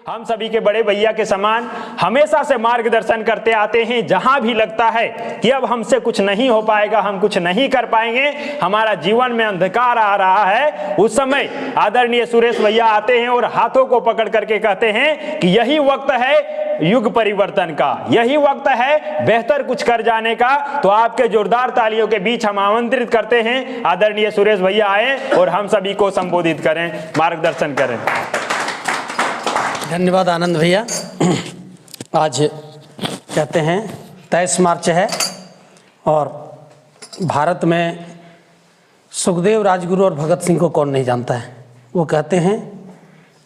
हम सभी के बड़े भैया के समान हमेशा से मार्गदर्शन करते आते हैं। जहां भी लगता है कि अब हमसे कुछ नहीं हो पाएगा, हम कुछ नहीं कर पाएंगे, हमारा जीवन में अंधकार आ रहा है, उस समय आदरणीय सुरेश भैया आते हैं और हाथों को पकड़ करके कहते हैं कि यही वक्त है युग परिवर्तन का, यही वक्त है बेहतर कुछ कर जाने का। तो आपके जोरदार तालियों के बीच हम आमंत्रित करते हैं आदरणीय सुरेश भैया आए और हम सभी को संबोधित करें, मार्गदर्शन करें। धन्यवाद आनंद भैया। आज कहते हैं 23 मार्च है और भारत में सुखदेव, राजगुरु और भगत सिंह को कौन नहीं जानता है। वो कहते हैं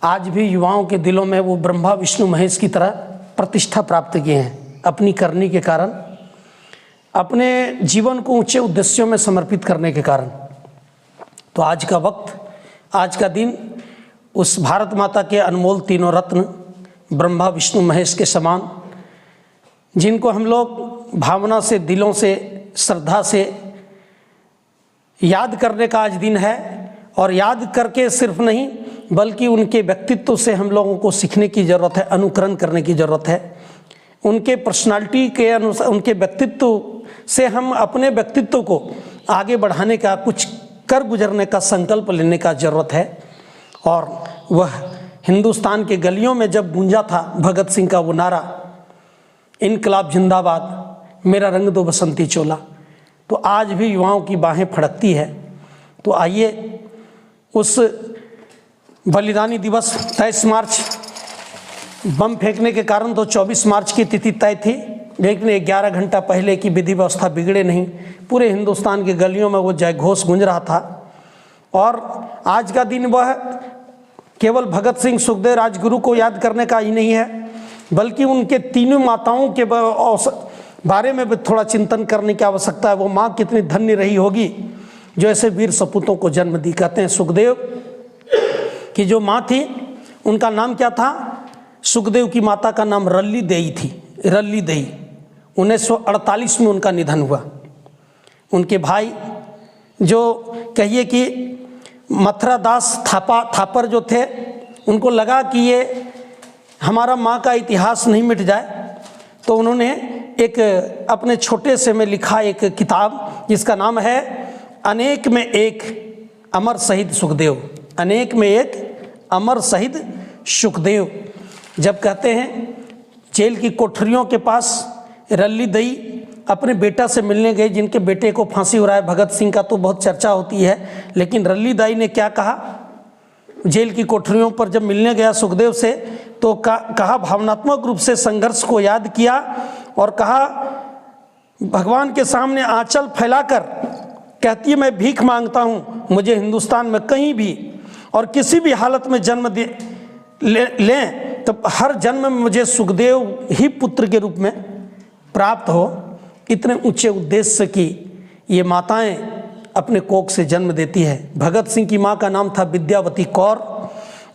आज भी युवाओं के दिलों में वो ब्रह्मा विष्णु महेश की तरह प्रतिष्ठा प्राप्त किए हैं अपनी करनी के कारण, अपने जीवन को ऊंचे उद्देश्यों में समर्पित करने के कारण। तो आज का वक्त, आज का दिन उस भारत माता के अनमोल तीनों रत्न ब्रह्मा विष्णु महेश के समान, जिनको हम लोग भावना से, दिलों से, श्रद्धा से याद करने का आज दिन है। और याद करके सिर्फ नहीं बल्कि उनके व्यक्तित्व से हम लोगों को सीखने की ज़रूरत है, अनुकरण करने की ज़रूरत है। उनके पर्सनालिटी के अनुसार, उनके व्यक्तित्व से हम अपने व्यक्तित्व को आगे बढ़ाने का, कुछ कर गुजरने का संकल्प लेने का ज़रूरत है। और वह हिंदुस्तान के गलियों में जब गूंजा था भगत सिंह का वो नारा, इनकलाब जिंदाबाद, मेरा रंग दो बसंती चोला, तो आज भी युवाओं की बाहें फड़कती है। तो आइए उस बलिदानी दिवस 23 मार्च, बम फेंकने के कारण तो 24 मार्च की तिथि तय थी, लेकिन 11 घंटा पहले की विधि व्यवस्था बिगड़े नहीं, पूरे हिंदुस्तान के गलियों में वो जयघोष गूंज रहा था। और आज का दिन वह केवल भगत सिंह, सुखदेव, राजगुरु को याद करने का ही नहीं है, बल्कि उनके तीनों माताओं के बारे में भी थोड़ा चिंतन करने की आवश्यकता है। वो माँ कितनी धन्य रही होगी जो ऐसे वीर सपूतों को जन्म दी। कहते हैं सुखदेव की जो माँ थी उनका नाम क्या था? सुखदेव की माता का नाम रल्ली देई थी, रल्ली देई। 1948 में उनका निधन हुआ। उनके भाई जो कहिए कि मथुरादास थापर जो थे, उनको लगा कि ये हमारा माँ का इतिहास नहीं मिट जाए, तो उन्होंने एक अपने छोटे से में लिखा एक किताब जिसका नाम है अनेक में एक अमर शहीद सुखदेव, अनेक में एक अमर शहीद सुखदेव। जब कहते हैं जेल की कोठरियों के पास रल्ली दई अपने बेटा से मिलने गए, जिनके बेटे को फांसी हो रहा है, भगत सिंह का तो बहुत चर्चा होती है, लेकिन रल्ली दाई ने क्या कहा जेल की कोठरियों पर जब मिलने गया सुखदेव से, तो कहा भावनात्मक रूप से संघर्ष को याद किया और कहा भगवान के सामने आंचल फैलाकर कहती है मैं भीख मांगता हूँ, मुझे हिंदुस्तान में कहीं भी और किसी भी हालत में जन्म लें तो हर जन्म में मुझे सुखदेव ही पुत्र के रूप में प्राप्त हो। इतने ऊंचे उद्देश्य की ये माताएं अपने कोख से जन्म देती है। भगत सिंह की माँ का नाम था विद्यावती कौर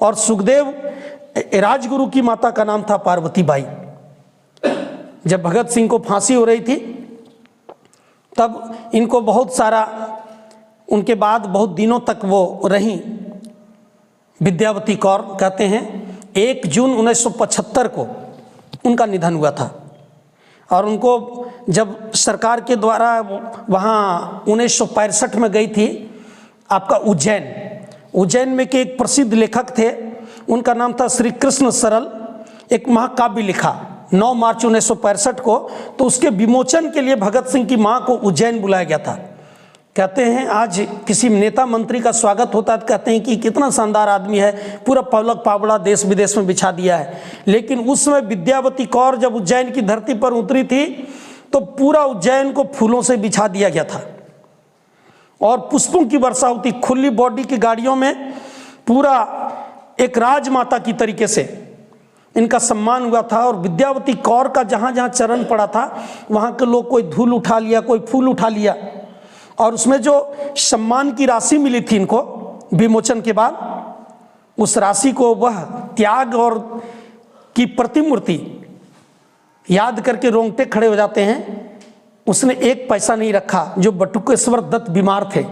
और सुखदेव राजगुरु की माता का नाम था पार्वती बाई। जब भगत सिंह को फांसी हो रही थी तब इनको बहुत सारा, उनके बाद बहुत दिनों तक वो रहीं विद्यावती कौर। कहते हैं 1 जून 1975 को उनका निधन हुआ था और उनको जब सरकार के द्वारा वहाँ 1965 में गई थी आपका उज्जैन में के एक प्रसिद्ध लेखक थे, उनका नाम था श्री कृष्ण सरल, एक महाकाव्य लिखा 9 मार्च 1965 को, तो उसके विमोचन के लिए भगत सिंह की माँ को उज्जैन बुलाया गया था। कहते हैं आज किसी नेता मंत्री का स्वागत होता है तो कहते हैं कि कितना शानदार आदमी है, पूरा पलक पावड़ा देश विदेश में बिछा दिया है। लेकिन उस समय विद्यावती कौर जब उज्जैन की धरती पर उतरी थी तो पूरा उज्जैन को फूलों से बिछा दिया गया था और पुष्पों की वर्षा होती, खुली बॉडी की गाड़ियों में पूरा एक राजमाता की तरीके से इनका सम्मान हुआ था। और विद्यावती कौर का जहाँ जहाँ चरण पड़ा था वहाँ के लोग कोई धूल उठा लिया, कोई फूल उठा लिया और उसमें जो सम्मान की राशि मिली थी इनको विमोचन के बाद, उस राशि को वह त्याग और की प्रतिमूर्ति याद करके रोंगटे खड़े हो जाते हैं। उसने 1 पैसा नहीं रखा। जो बटुकेश्वर दत्त बीमार थे,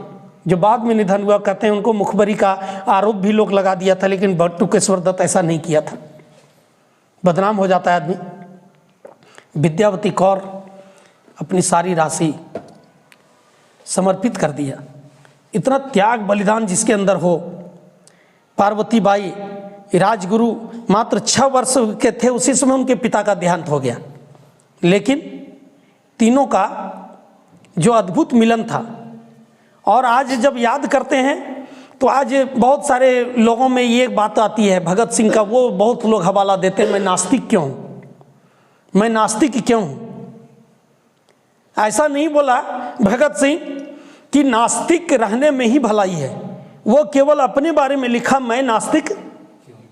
जो बाद में निधन हुआ, कहते हैं उनको मुखबरी का आरोप भी लोग लगा दिया था, लेकिन बटुकेश्वर दत्त ऐसा नहीं किया था। बदनाम हो जाता है आदमी। विद्यावती कौर अपनी सारी राशि समर्पित कर दिया। इतना त्याग बलिदान जिसके अंदर हो। पार्वती बाई राजगुरु मात्र 6 वर्ष के थे, उसी समय उनके पिता का देहांत हो गया, लेकिन तीनों का जो अद्भुत मिलन था। और आज जब याद करते हैं तो आज बहुत सारे लोगों में ये बात आती है भगत सिंह का, वो बहुत लोग हवाला देते हैं, मैं नास्तिक क्यों हूँ, मैं नास्तिक क्यों हूँ। ऐसा नहीं बोला भगत सिंह कि नास्तिक रहने में ही भलाई है, वो केवल अपने बारे में लिखा मैं नास्तिक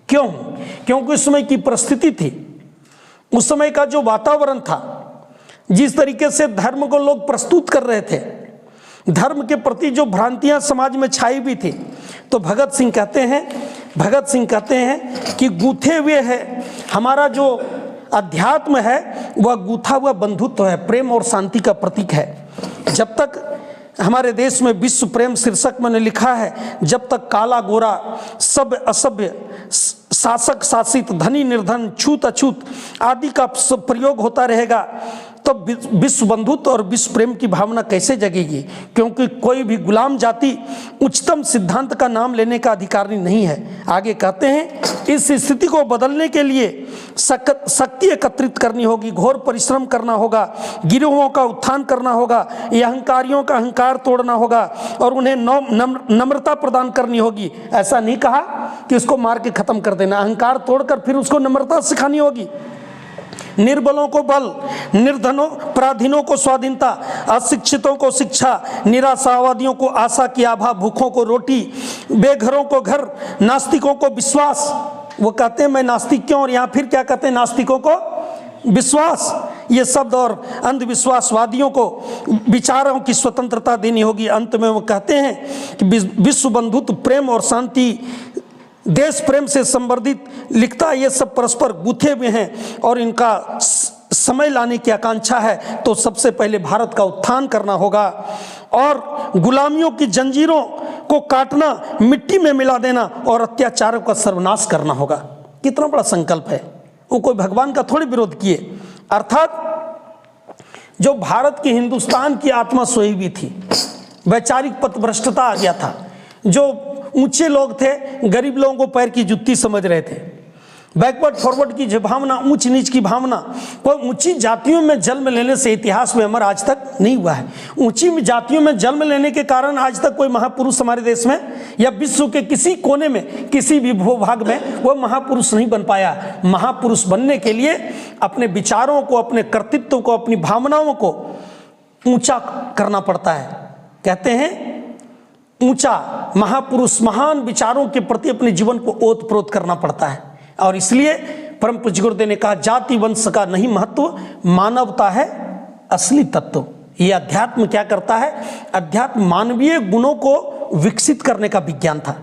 क्यों हूँ, क्योंकि उस समय की परिस्थिति थी, उस समय का जो वातावरण था, जिस तरीके से धर्म को लोग प्रस्तुत कर रहे थे, धर्म के प्रति जो भ्रांतियां समाज में छाई भी थी। तो भगत सिंह कहते हैं कि गूंथे हुए है हमारा जो अध्यात्म है, वह गूंथा हुआ बंधुत्व है, प्रेम और शांति का प्रतीक है। जब तक हमारे देश में विश्व प्रेम शीर्षक मैंने लिखा है, जब तक काला गोरा सब असभ्य, शासक शासित, धनी निर्धन, छूत अछूत आदि का प्रयोग होता रहेगा, तो विश्व बंधुत्व और विश्व प्रेम की भावना कैसे जगेगी। क्योंकि कोई भी गुलाम जाति उच्चतम सिद्धांत का नाम लेने का अधिकारी नहीं है। आगे कहते हैं इस स्थिति को बदलने के लिए शक्ति एकत्रित करनी होगी, घोर परिश्रम करना होगा, गिरोहों का उत्थान करना होगा, ये अहंकारियों का अहंकार तोड़ना होगा और उन्हें नम्रता प्रदान करनी होगी। ऐसा नहीं कहा कि उसको मार के खत्म कर देना, अहंकार तोड़कर फिर उसको नम्रता सिखानी होगी। निर्बलों को बल, निर्धनों पराधीनों को स्वाधीनता, अशिक्षितों को शिक्षा, निराशावादियों को आशा की आभा, भूखों को रोटी, बेघरों को घर, नास्तिकों को विश्वास। वो कहते हैं मैं नास्तिक क्यों, और यहाँ फिर क्या कहते हैं, नास्तिकों को विश्वास, ये शब्द, और अंधविश्वासवादियों को विचारों की स्वतंत्रता देनी होगी। अंत में वो कहते हैं कि विश्व बंधुत्व, प्रेम और शांति, देश प्रेम से संवर्धित लिखता, ये सब परस्पर गुथे हुए हैं और इनका समय लाने की आकांक्षा है। तो सबसे पहले भारत का उत्थान करना होगा और गुलामियों की जंजीरों को काटना, मिट्टी में मिला देना और अत्याचारों का सर्वनाश करना होगा। कितना बड़ा संकल्प है। वो कोई भगवान का थोड़ी विरोध किए। अर्थात जो भारत की, हिंदुस्तान की आत्मा सोई हुई थी, वैचारिक पथभ्रष्टता आ गया था। जो ऊंचे लोग थे गरीब लोगों को पैर की जुत्ती समझ रहे थे, बैकवर्ड फॉरवर्ड की जो भावना, ऊंच नीच की भावना, कोई ऊंची जातियों में जन्म लेने से इतिहास में अमर आज तक नहीं हुआ है। ऊंची जातियों में जन्म लेने के कारण आज तक कोई महापुरुष हमारे देश में या विश्व के किसी कोने में, किसी भी भूभाग में वो महापुरुष नहीं बन पाया। महापुरुष बनने के लिए अपने विचारों को, अपने कर्तृत्व को, अपनी भावनाओं को ऊंचा करना पड़ता है। कहते हैं ऊंचा, महापुरुष महान विचारों के प्रति अपने जीवन को ओतप्रोत करना पड़ता है। और इसलिए परम पूज्य गुरुदेव ने कहा जाति वंश का नहीं महत्व, मानवता है असली तत्व। ये अध्यात्म क्या करता है, अध्यात्म मानवीय गुणों को विकसित करने का विज्ञान था,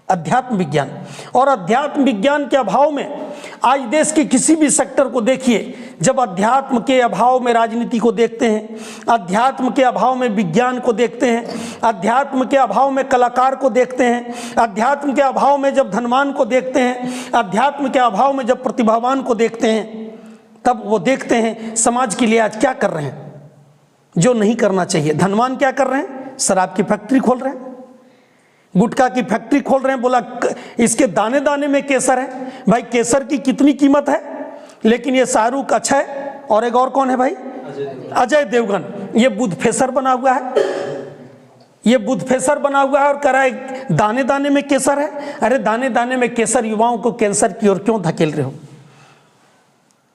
अध्यात्म विज्ञान। और अध्यात्म विज्ञान के अभाव में आज देश के किसी भी सेक्टर को देखिए, जब अध्यात्म के अभाव में राजनीति को देखते हैं, अध्यात्म के अभाव में विज्ञान को देखते हैं, अध्यात्म के अभाव में कलाकार को देखते हैं, अध्यात्म के अभाव में जब धनवान को देखते हैं, अध्यात्म के अभाव में जब प्रतिभावान को देखते हैं, तब वो देखते हैं समाज के लिए आज क्या कर रहे हैं जो नहीं करना चाहिए। धनवान क्या कर रहे हैं, शराब की फैक्ट्री खोल रहे हैं, गुटखा की फैक्ट्री खोल रहे हैं, बोला इसके दाने दाने में केसर है। भाई केसर की कितनी कीमत है, लेकिन ये शाहरुख अच्छा है, और एक और कौन है भाई, अजय देवगन, ये बुध फेसर बना हुआ है, ये बुध फेसर बना हुआ है और कह रहा है दाने दाने में केसर है। अरे दाने दाने में केसर युवाओं को कैंसर की ओर क्यों धकेल रहे हो।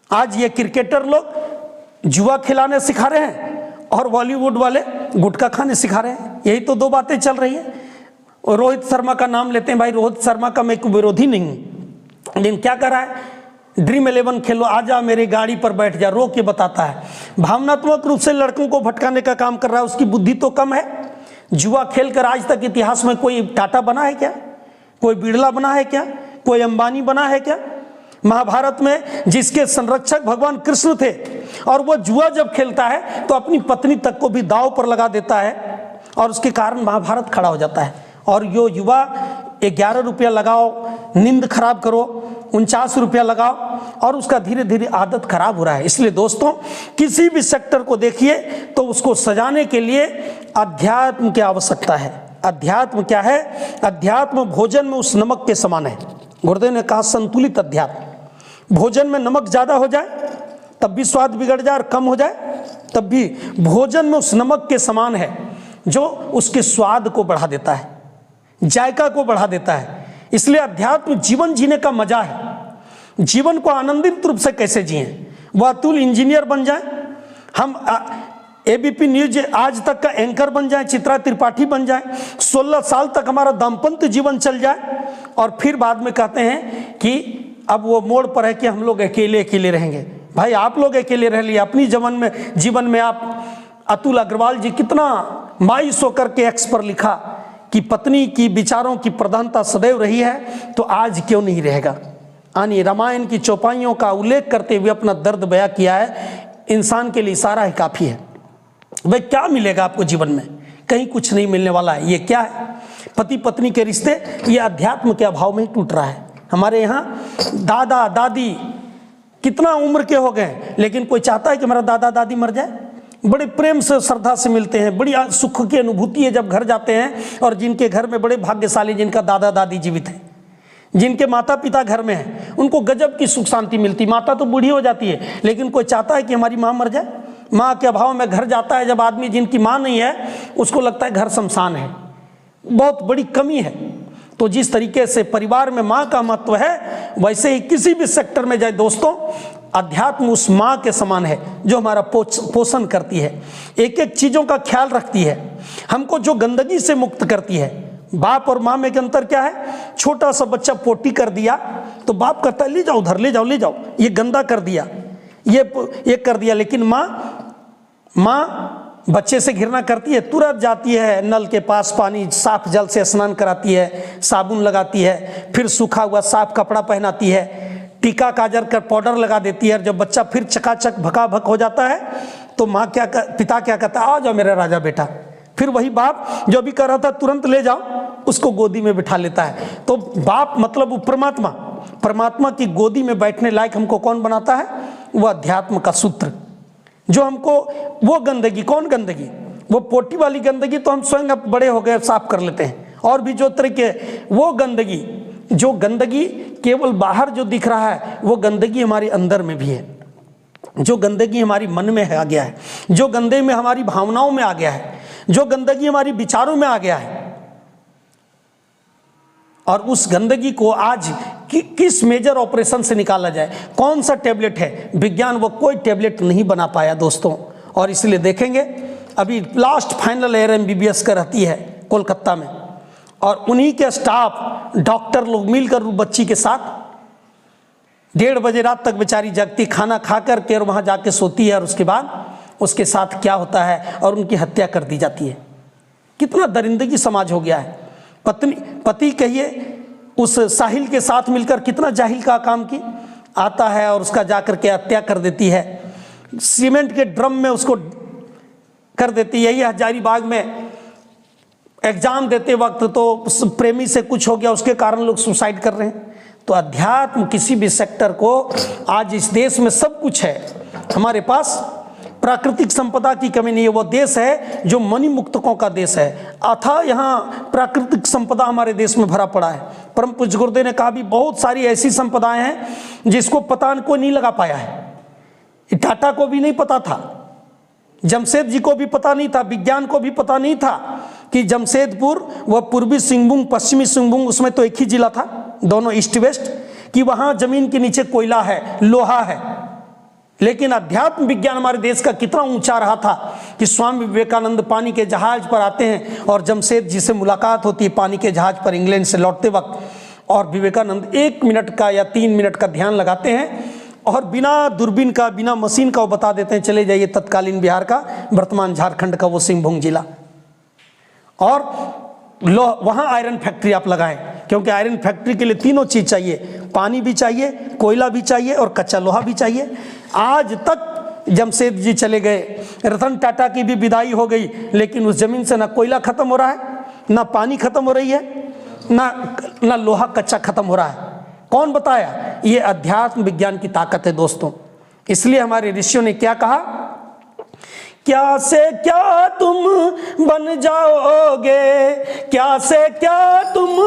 आज ये क्रिकेटर लोग जुआ खिलाने सिखा रहे हैं और बॉलीवुड वाले गुटखा खाने सिखा रहे हैं। यही तो दो बातें चल रही है। रोहित शर्मा का नाम लेते हैं, भाई रोहित शर्मा का मैं कोई विरोधी नहीं हूं, लेकिन क्या कर रहा है, ड्रीम 11 खेलो, आजा मेरी गाड़ी पर बैठ जा, रो के बताता है। भावनात्मक रूप से लड़कों को भटकाने का काम कर रहा है। उसकी बुद्धि तो कम है। जुआ खेलकर आज तक इतिहास में कोई टाटा बना है क्या, कोई बिरला बना है क्या, कोई अंबानी बना है क्या। महाभारत में जिसके संरक्षक भगवान कृष्ण थे और वो जुआ जब खेलता है तो अपनी पत्नी तक को भी दांव पर लगा देता है और उसके कारण महाभारत खड़ा हो जाता है। और यो युवा 11 रुपया लगाओ, नींद खराब करो, 49 रुपया लगाओ, और उसका धीरे धीरे आदत खराब हो रहा है। इसलिए दोस्तों, किसी भी सेक्टर को देखिए तो उसको सजाने के लिए अध्यात्म की आवश्यकता है। अध्यात्म क्या है? अध्यात्म भोजन में उस नमक के समान है। गुरुदेव ने कहा संतुलित अध्यात्म। भोजन में नमक ज्यादा हो जाए तब भी स्वाद बिगड़ जाए, और कम हो जाए तब भी भोजन में उस नमक के समान है, जो उसके स्वाद को बढ़ा देता है, जायका को बढ़ा देता है। इसलिए अध्यात्म जीवन जीने का मजा है। जीवन को आनंदित रूप से कैसे जिए, वह अतुल इंजीनियर बन जाए, हम एबीपी न्यूज आज तक का एंकर बन जाए, चित्रा त्रिपाठी बन जाए, 16 साल तक हमारा दाम्पत्य जीवन चल जाए, और फिर बाद में कहते हैं कि अब वो मोड़ पर है कि हम लोग अकेले अकेले रहेंगे। भाई आप लोग अकेले रह लिए अपनी जीवन में आप अतुल अग्रवाल जी कितना मायूस होकर के एक्स पर लिखा कि पत्नी की विचारों की प्रधानता सदैव रही है, तो आज क्यों नहीं रहेगा। यानी रामायण की चौपाइयों का उल्लेख करते हुए अपना दर्द बयां किया है। इंसान के लिए इशारा ही काफ़ी है। भाई क्या मिलेगा आपको जीवन में? कहीं कुछ नहीं मिलने वाला है। ये क्या है? पति पत्नी के रिश्ते, ये अध्यात्म के अभाव में ही टूट रहा है। हमारे यहाँ दादा दादी कितना उम्र के हो गए, लेकिन कोई चाहता है कि हमारा दादा दादी मर जाए? बड़े प्रेम से श्रद्धा से मिलते हैं, बड़ी सुख की अनुभूति है जब घर जाते हैं। और जिनके घर में बड़े भाग्यशाली, जिनका दादा दादी जीवित है, जिनके माता पिता घर में हैं, उनको गजब की सुख शांति मिलती। माता तो बूढ़ी हो जाती है, लेकिन कोई चाहता है कि हमारी माँ मर जाए? माँ के अभाव में घर जाता है जब आदमी, जिनकी माँ नहीं है, उसको लगता है घर शमशान है। बहुत बड़ी कमी है। तो जिस तरीके से परिवार में माँ का महत्व है, वैसे ही किसी भी सेक्टर में जाए दोस्तों, अध्यात्म उस माँ के समान है, जो हमारा पोषण करती है, एक एक चीज़ों का ख्याल रखती है, हमको जो गंदगी से मुक्त करती है। बाप और माँ में के अंतर क्या है? छोटा सा बच्चा पोटी कर दिया तो बाप कहता है ले जाओ उधर, ले जाओ ले जाओ, ये गंदा कर दिया, ये कर दिया। लेकिन माँ बच्चे से घृणा करती है, तुरंत जाती है नल के पास, पानी साफ जल से स्नान कराती है, साबुन लगाती है, फिर सूखा हुआ साफ कपड़ा पहनाती है, टीका काजल कर पाउडर लगा देती है। और जब बच्चा फिर चकाचक भकाभक हो जाता है तो पिता क्या कहता है? आ जाओ मेरा राजा बेटा। फिर वही बाप जो भी कर रहा था तुरंत ले जाओ, उसको गोदी में बिठा लेता है। तो बाप मतलब वो परमात्मा की गोदी में बैठने लायक हमको कौन बनाता है? वो अध्यात्म का सूत्र, जो हमको वो गंदगी, कौन गंदगी? वो पोटी वाली गंदगी तो हम स्वयं अब बड़े हो गए साफ कर लेते हैं, और भी जो तरीके, वो गंदगी, जो गंदगी केवल बाहर जो दिख रहा है, वो गंदगी हमारे अंदर में भी है। जो गंदगी हमारी मन में आ गया है, जो गंदगी में हमारी भावनाओं में आ गया है, जो गंदगी हमारी विचारों में आ गया है, और उस गंदगी को आज किस मेजर ऑपरेशन से निकाला जाए, कौन सा टेबलेट है? विज्ञान वो कोई टेबलेट नहीं बना पाया दोस्तों। और इसलिए देखेंगे अभी लास्ट फाइनल ईयर MBBS का रहती है कोलकाता में, और उन्हीं के स्टाफ डॉक्टर लोग मिलकर बच्ची के साथ 1:30 बजे रात तक बेचारी जगती, खाना खा कर के, और वहाँ जाके सोती है, और उसके बाद उसके साथ क्या होता है, और उनकी हत्या कर दी जाती है। कितना दरिंदगी समाज हो गया है। पति कहिए उस साहिल के साथ मिलकर कितना जाहिल का काम की आता है, और उसका जाकर के हत्या कर देती है, सीमेंट के ड्रम में उसको कर देती है। यही हजारीबाग में एग्जाम देते वक्त तो प्रेमी से कुछ हो गया, उसके कारण लोग सुसाइड कर रहे हैं। तो अध्यात्म किसी भी सेक्टर को, आज इस देश में सब कुछ है हमारे पास, प्राकृतिक संपदा की कमी नहीं है। वो देश है जो मणि मुक्तकों का देश है। अथाह यहाँ प्राकृतिक संपदा हमारे देश में भरा पड़ा है। परम पूज्य गुरुदेव ने कहा भी बहुत सारी ऐसी संपदाएं हैं जिसको पता कोई नहीं लगा पाया है। टाटा को भी नहीं पता था, जमशेद जी को भी पता नहीं था, विज्ञान को भी पता नहीं था कि जमशेदपुर व पूर्वी सिंहभूम पश्चिमी सिंहभूम, उसमें तो एक ही जिला था, दोनों ईस्ट वेस्ट, कि वहाँ जमीन के नीचे कोयला है, लोहा है। लेकिन अध्यात्म विज्ञान हमारे देश का कितना ऊंचा रहा था कि स्वामी विवेकानंद पानी के जहाज पर आते हैं, और जमशेद जी से मुलाकात होती है पानी के जहाज पर इंग्लैंड से लौटते वक्त, और विवेकानंद 1 मिनट का या 3 मिनट का ध्यान लगाते हैं, और बिना दूरबीन का, बिना मशीन का वो बता देते हैं, चले जाइए तत्कालीन बिहार का, वर्तमान झारखंड का वो सिंहभूम जिला, और वहाँ आयरन फैक्ट्री आप लगाएं, क्योंकि आयरन फैक्ट्री के लिए तीनों चीज़ चाहिए, पानी भी चाहिए, कोयला भी चाहिए, और कच्चा लोहा भी चाहिए। आज तक जमशेद जी चले गए, रतन टाटा की भी विदाई हो गई, लेकिन उस जमीन से ना कोयला खत्म हो रहा है, ना पानी खत्म हो रही है, ना लोहा कच्चा खत्म हो रहा है। कौन बताया? ये अध्यात्म विज्ञान की ताकत है दोस्तों। इसलिए हमारे ऋषियों ने क्या कहा, क्या से क्या तुम बन जाओगे, क्या से क्या तुम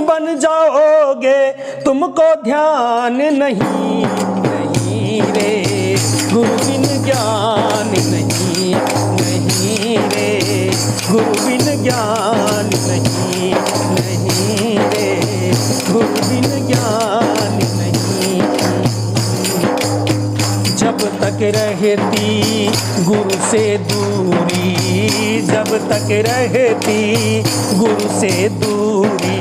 बन जाओगे, तुमको ध्यान नहीं, नहीं रे गुरु बिन ज्ञान नहीं, नहीं रे गुरु बिन ज्ञान नहीं, नहीं रे गुरु बिन ज्ञान नहीं। जब तक रहती गुरु से दूरी, जब तक रहती गुरु से दूरी,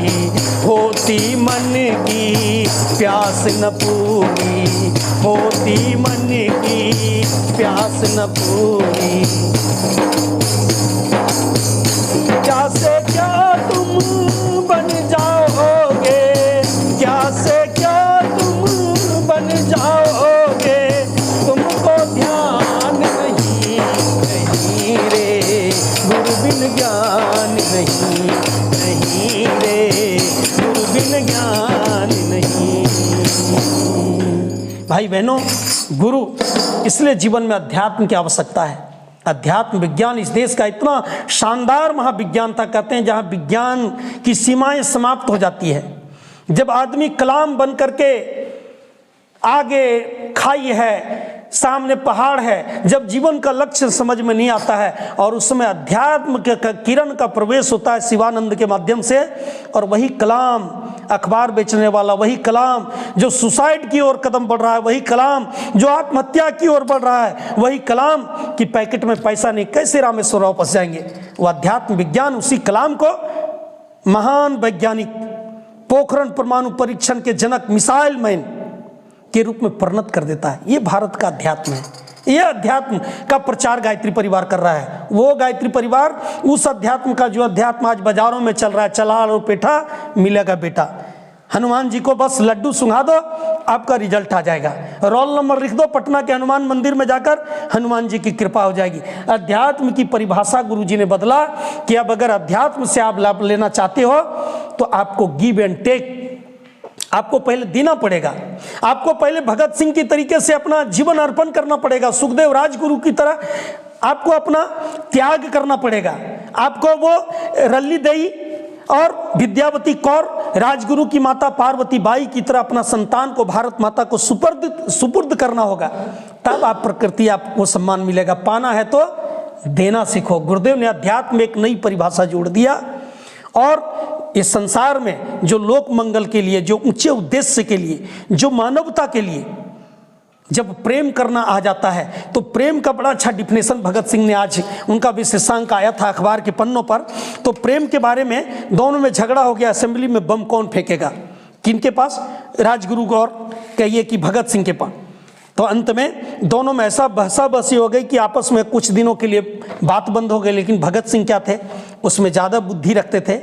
होती मन की प्यास न पूरी, होती मन की प्यास न पूरी। क्या से क्या तुम बन जाओगे, क्या से क्या तुम बन जाओगे, तुमको ध्यान नहीं, नहीं रे गुरु बिन ज्ञान नहीं, नहीं रे गुरु बिन ज्ञान नहीं। भाई बहनों, गुरु इसलिए जीवन में अध्यात्म की आवश्यकता है। अध्यात्म विज्ञान इस देश का इतना शानदार महाविज्ञान था, कहते हैं जहां विज्ञान की सीमाएं समाप्त हो जाती है। जब आदमी कलाम बन करके आगे खाई है, सामने पहाड़ है, जब जीवन का लक्ष्य समझ में नहीं आता है और उस समय अध्यात्म के किरण का प्रवेश होता है शिवानंद के माध्यम से, और वही कलाम अखबार बेचने वाला, वही कलाम जो सुसाइड की ओर कदम बढ़ रहा है, वही कलाम जो आत्महत्या की ओर बढ़ रहा है, वही कलाम कि पैकेट में पैसा नहीं, कैसे रामेश्वर वापस जाएंगे, वो अध्यात्म विज्ञान उसी कलाम को महान वैज्ञानिक, पोखरण परमाणु परीक्षण के जनक, मिसाइल मैन के रूप में परिणत कर देता है। ये भारत का अध्यात्म है। ये अध्यात्म का प्रचार गायत्री परिवार कर रहा है। वो गायत्री परिवार उस अध्यात्म का जो अध्यात्म आज बाजारों में चल रहा है, चला लो पेठा मिलेगा बेटा, हनुमान जी को बस लड्डू सुंघा दो आपका रिजल्ट आ जाएगा, रोल नंबर लिख दो पटना के हनुमान मंदिर में जाकर, हनुमान जी की कृपा हो जाएगी। अध्यात्म की परिभाषा गुरु जी ने बदला कि अब अगर अध्यात्म से आप लाभ लेना चाहते हो तो आपको गिव एंड टेक, आपको पहले देना पड़ेगा, आपको पहले भगत सिंह की तरीके से अपना जीवन अर्पण करना पड़ेगा, सुखदेव राजगुरु की तरह आपको अपना त्याग करना पड़ेगा, आपको वो रल्ली देई और विद्यावती कौर राजगुरु की माता पार्वती बाई की तरह अपना संतान को भारत माता को सुपुर्द करना होगा, तब आप प्रकृति आपको सम्मान मिलेगा। पाना है तो देना सीखो। गुरुदेव ने अध्यात्म में एक नई परिभाषा जोड़ दिया, और इस संसार में जो लोक मंगल के लिए, जो ऊंचे उद्देश्य के लिए, जो मानवता के लिए जब प्रेम करना आ जाता है, तो प्रेम का बड़ा अच्छा डिफिनेशन भगत सिंह ने, आज उनका विशेषांक आया था अखबार के पन्नों पर, तो प्रेम के बारे में दोनों में झगड़ा हो गया, असेंबली में बम कौन फेंकेगा, किनके पास, राजगुरु को और कहिए कि भगत सिंह के पास। तो अंत में दोनों में ऐसा बहसा बहसी हो गई कि आपस में कुछ दिनों के लिए बात बंद हो गई। लेकिन भगत सिंह क्या थे, उसमें ज़्यादा बुद्धि रखते थे।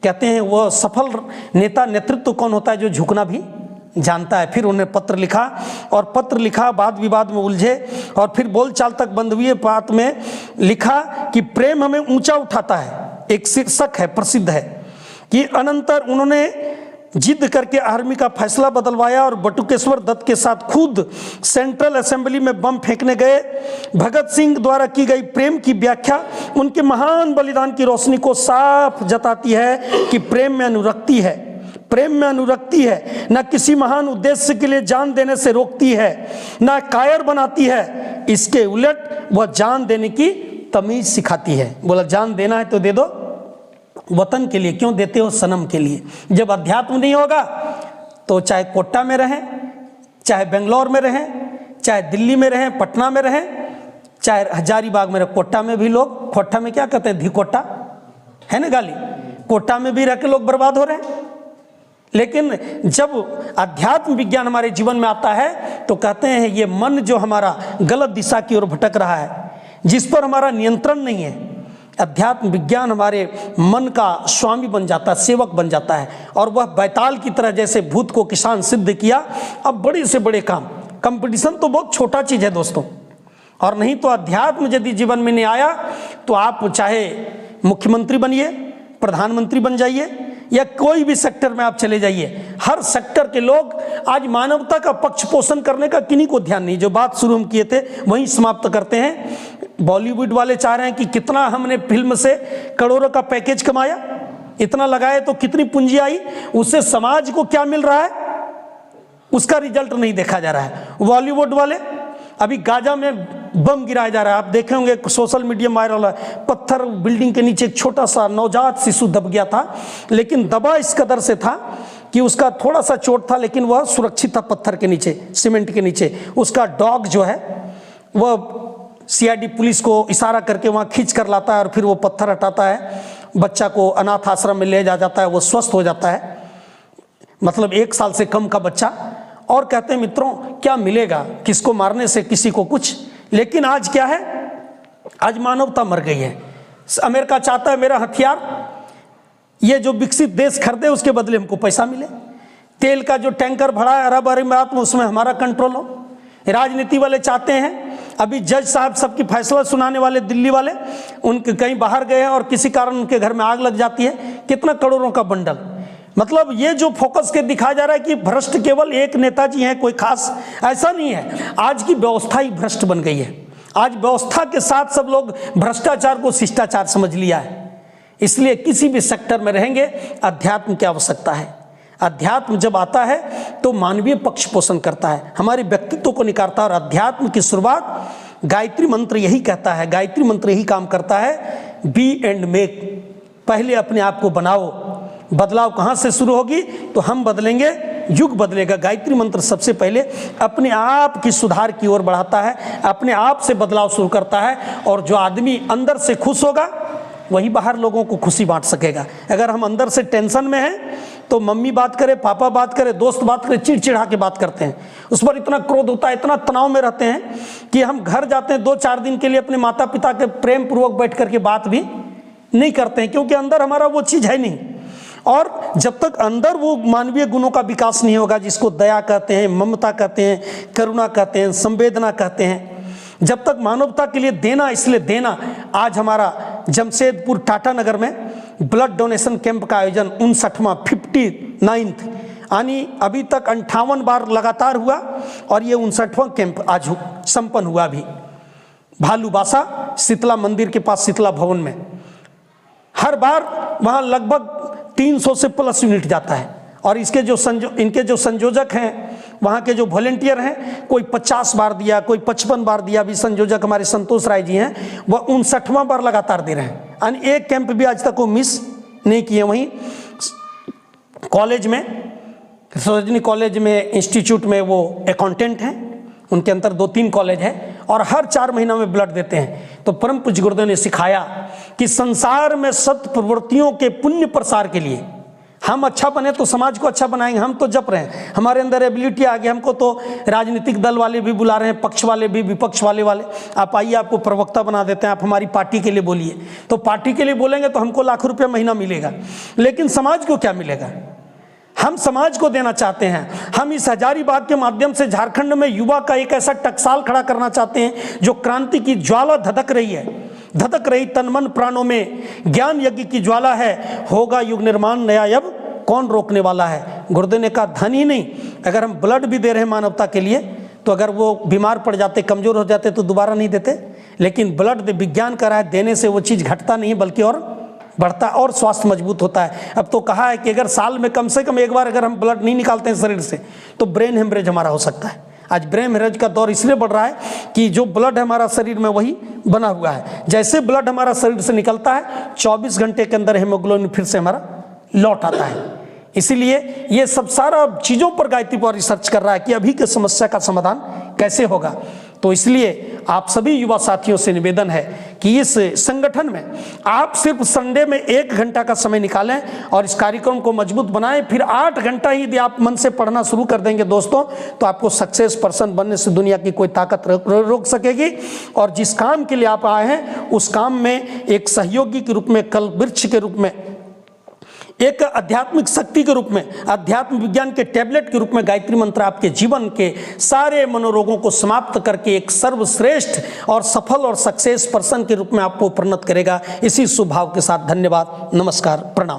कहते हैं वो सफल नेता, नेतृत्व कौन होता है, जो झुकना भी जानता है। फिर उन्हें पत्र लिखा, और पत्र लिखा, वाद विवाद में उलझे, और फिर बोलचाल तक बंद हुई। बात में लिखा कि प्रेम हमें ऊंचा उठाता है। एक शीर्षक है, प्रसिद्ध है कि अनंतर उन्होंने जिद करके आर्मी का फैसला बदलवाया और बटुकेश्वर दत्त के साथ खुद सेंट्रल असेंबली में बम फेंकने गए। भगत सिंह द्वारा की गई प्रेम की व्याख्या उनके महान बलिदान की रोशनी को साफ जताती है कि प्रेम में अनुरक्ति है, प्रेम में अनुरक्ति है, न किसी महान उद्देश्य के लिए जान देने से रोकती है, न कायर बनाती है। इसके उलट वह जान देने की तमीज सिखाती है। बोला जान देना है तो दे दो, वतन के लिए क्यों देते हो, सनम के लिए। जब अध्यात्म नहीं होगा तो चाहे कोटा में रहें, चाहे बेंगलोर में रहें, चाहे दिल्ली में रहें, पटना में रहें, चाहे हजारीबाग में रहें, कोटा में भी लोग, कोटा में क्या कहते हैं, धिकोटा है ना गाली, कोटा में भी रह के लोग बर्बाद हो रहे हैं। लेकिन जब अध्यात्म विज्ञान हमारे जीवन में आता है तो कहते हैं ये मन जो हमारा गलत दिशा की ओर भटक रहा है, जिस पर हमारा नियंत्रण नहीं है, अध्यात्म विज्ञान हमारे मन का स्वामी बन जाता है, सेवक बन जाता है। और वह बैताल की तरह जैसे भूत को किसान सिद्ध किया, अब बड़े से बड़े काम, कंपटीशन तो बहुत छोटा चीज़ है दोस्तों। और नहीं तो अध्यात्म यदि जीवन में नहीं आया तो आप चाहे मुख्यमंत्री बनिए, प्रधानमंत्री बन जाइए, या कोई भी सेक्टर में आप चले जाइए, हर सेक्टर के लोग आज मानवता का पक्ष पोषण करने का किन्हीं को ध्यान नहीं। जो बात शुरू हम किए थे वहीं समाप्त करते हैं। बॉलीवुड वाले चाह रहे हैं कि कितना हमने फिल्म से करोड़ों का पैकेज कमाया, इतना लगाए तो कितनी पूंजी आई, उससे समाज को क्या मिल रहा है उसका रिजल्ट नहीं देखा जा रहा है। बॉलीवुड वाले अभी गाजा में बम गिराया जा रहा है, आप देखे होंगे सोशल मीडिया वायरल है, पत्थर बिल्डिंग के नीचे एक छोटा सा नवजात शिशु दब गया था, लेकिन दबा इस कदर से था कि उसका थोड़ा सा चोट था लेकिन वह सुरक्षित था पत्थर के नीचे, सीमेंट के नीचे। उसका डॉग जो है वह सीआईडी पुलिस को इशारा करके वहाँ खींच कर लाता है और फिर वो पत्थर हटाता है, बच्चा को अनाथ आश्रम में ले जाता है, वो स्वस्थ हो जाता है, मतलब 1 साल से कम का बच्चा। और कहते हैं मित्रों क्या मिलेगा किसको मारने से, किसी को कुछ। लेकिन आज क्या है, आज मानवता मर गई है। अमेरिका चाहता है मेरा हथियार ये जो विकसित देश खरीदे उसके बदले हमको पैसा मिले। तेल का जो टैंकर भरा है अरब अमीरात में उसमें हमारा कंट्रोल हो। राजनीति वाले चाहते हैं, अभी जज साहब सबकी फैसला सुनाने वाले दिल्ली वाले, उनके कहीं बाहर गए हैं और किसी कारण उनके घर में आग लग जाती है, कितना करोड़ों का बंडल। मतलब ये जो फोकस के दिखाया जा रहा है कि भ्रष्ट केवल एक नेताजी हैं कोई खास, ऐसा नहीं है। आज की व्यवस्था ही भ्रष्ट बन गई है। आज व्यवस्था के साथ सब लोग भ्रष्टाचार को शिष्टाचार समझ लिया है। इसलिए किसी भी सेक्टर में रहेंगे अध्यात्म की आवश्यकता है। अध्यात्म जब आता है तो मानवीय पक्ष पोषण करता है, हमारे व्यक्तित्व को निखारता है। और अध्यात्म की शुरुआत गायत्री मंत्र यही कहता है, गायत्री मंत्र यही काम करता है, बी एंड मेक। पहले अपने आप को बनाओ। बदलाव कहाँ से शुरू होगी, तो हम बदलेंगे, युग बदलेगा। गायत्री मंत्र सबसे पहले अपने आप की सुधार की ओर बढ़ाता है, अपने आप से बदलाव शुरू करता है। और जो आदमी अंदर से खुश होगा वही बाहर लोगों को खुशी बांट सकेगा। अगर हम अंदर से टेंशन में हैं तो मम्मी बात करे, पापा बात करे, दोस्त बात करे, चिड़चिड़ा के बात करते हैं, उस पर इतना क्रोध होता है, इतना तनाव में रहते हैं कि हम घर जाते हैं 2-4 दिन के लिए अपने माता पिता के प्रेम पूर्वक बैठ करके बात भी नहीं करते हैं, क्योंकि अंदर हमारा वो चीज़ है नहीं। और जब तक अंदर वो मानवीय गुणों का विकास नहीं होगा, जिसको दया कहते हैं, ममता कहते हैं, करुणा कहते हैं, संवेदना कहते हैं, जब तक मानवता के लिए देना, इसलिए देना। आज हमारा जमशेदपुर टाटा नगर में ब्लड डोनेशन कैंप का आयोजन 59वां 59th यानी अभी तक 58 बार लगातार हुआ और ये 59वां कैंप आज संपन्न हुआ। भी भालूबासा शीतला मंदिर के पास शीतला भवन में हर बार वहाँ लगभग 300 से प्लस यूनिट जाता है। और इसके जो इनके जो संयोजक हैं, वहाँ के जो वॉलेंटियर हैं, कोई 50 बार दिया, कोई 55 बार दिया। अभी संयोजक हमारे संतोष राय जी हैं, वह 59वां बार लगातार दे रहे हैं, यानी एक कैंप भी आज तक वो मिस नहीं किए। वहीं कॉलेज में, सरोजनी कॉलेज में, इंस्टीट्यूट में वो अकाउंटेंट हैं, उनके अंदर 2-3 कॉलेज है और हर 4 महीना में ब्लड देते हैं। तो परम पूज्य गुरुदेव ने सिखाया कि संसार में सत प्रवृत्तियों के पुण्य प्रसार के लिए हम अच्छा बने तो समाज को अच्छा बनाएंगे। हम तो जप रहे हैं, हमारे अंदर एबिलिटी आ गई, हमको तो राजनीतिक दल वाले भी बुला रहे हैं, पक्ष वाले भी, विपक्ष वाले आप आइए, आपको प्रवक्ता बना देते हैं, आप हमारी पार्टी के लिए बोलिए। तो पार्टी के लिए बोलेंगे तो हमको लाख रुपया महीना मिलेगा, लेकिन समाज को क्या मिलेगा? हम समाज को देना चाहते हैं। हम इस हजारीबाग के माध्यम से झारखंड में युवा का एक ऐसा टकसाल खड़ा करना चाहते हैं जो क्रांति की ज्वाला धधक रही है, धधक रही तन मन प्राणों में, ज्ञान यज्ञ की ज्वाला है, होगा युग निर्माण नया, अब कौन रोकने वाला है। गुरुदेव ने कहा धन ही नहीं, अगर हम ब्लड भी दे रहे हैं मानवता के लिए, तो अगर वो बीमार पड़ जाते, कमजोर हो जाते तो दोबारा नहीं देते। लेकिन ब्लड विज्ञान का है, देने से वो चीज़ घटता नहीं है बल्कि और बढ़ता है और स्वास्थ्य मजबूत होता है। अब तो कहा है कि अगर साल में कम से कम एक बार अगर हम ब्लड नहीं निकालते हैं शरीर से तो ब्रेन हेमरेज हमारा हो सकता है। आज ब्रेन हेमरेज का दौर इसलिए बढ़ रहा है कि जो ब्लड हमारा शरीर में वही बना हुआ है। जैसे ब्लड हमारा शरीर से निकलता है 24 घंटे के अंदर हेमोग्लोबिन फिर से हमारा लौट आता है। इसीलिए ये सब सारा चीज़ों पर गायत्री पर रिसर्च कर रहा है कि अभी की समस्या का समाधान कैसे होगा। तो इसलिए आप सभी युवा साथियों से निवेदन है कि इस संगठन में आप सिर्फ संडे में 1 घंटा का समय निकालें और इस कार्यक्रम को मजबूत बनाएं। फिर 8 घंटा ही यदि आप मन से पढ़ना शुरू कर देंगे दोस्तों, तो आपको सक्सेस पर्सन बनने से दुनिया की कोई ताकत रोक सकेगी। और जिस काम के लिए आप आए हैं उस काम में एक सहयोगी के रूप में, कल वृक्ष के रूप में, एक आध्यात्मिक शक्ति के रूप में, अध्यात्म विज्ञान के टैबलेट के रूप में गायत्री मंत्र आपके जीवन के सारे मनोरोगों को समाप्त करके एक सर्वश्रेष्ठ और सफल और सक्सेस पर्सन के रूप में आपको परिणत करेगा। इसी शुभ भाव के साथ धन्यवाद, नमस्कार, प्रणाम।